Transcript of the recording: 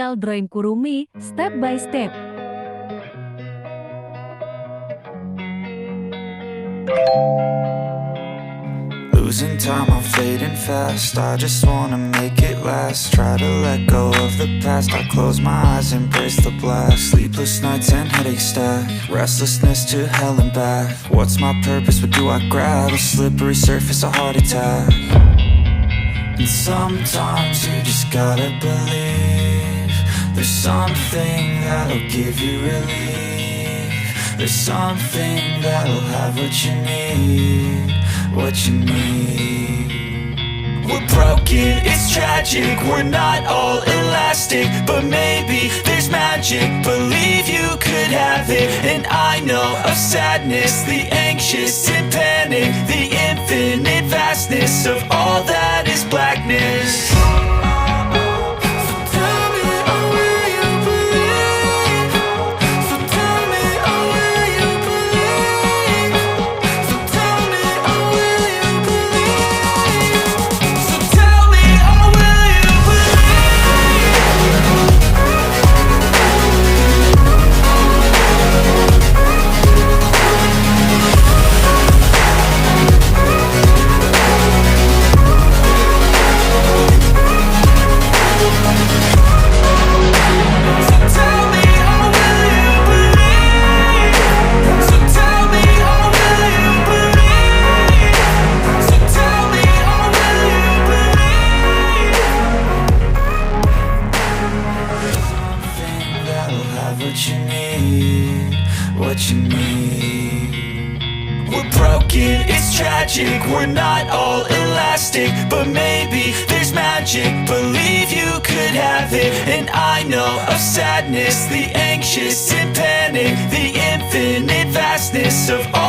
tutorial drawing Kurumi step by step. Losing time, I'm fading fast. I just wanna make it last. Try to let go of the past. I close my eyes, embrace the blast. Sleepless nights and headaches stack. Restlessness to hell and back. What's my purpose? What do I grab? A slippery surface, a heart attack. And sometimes you just gotta believe there's something that'll give you relief. There's something that'll have what you need. What you need. We're broken, it's tragic. We're not all elastic, but maybe there's magic. Believe you could have it. And I know of sadness, the anxious and panic, the infinite vastness of all that is blackness. What you need. We're broken, it's tragic. We're not all elastic, but maybe there's magic. Believe you could have it. And I know of sadness, the anxious and panic, the infinite vastness of all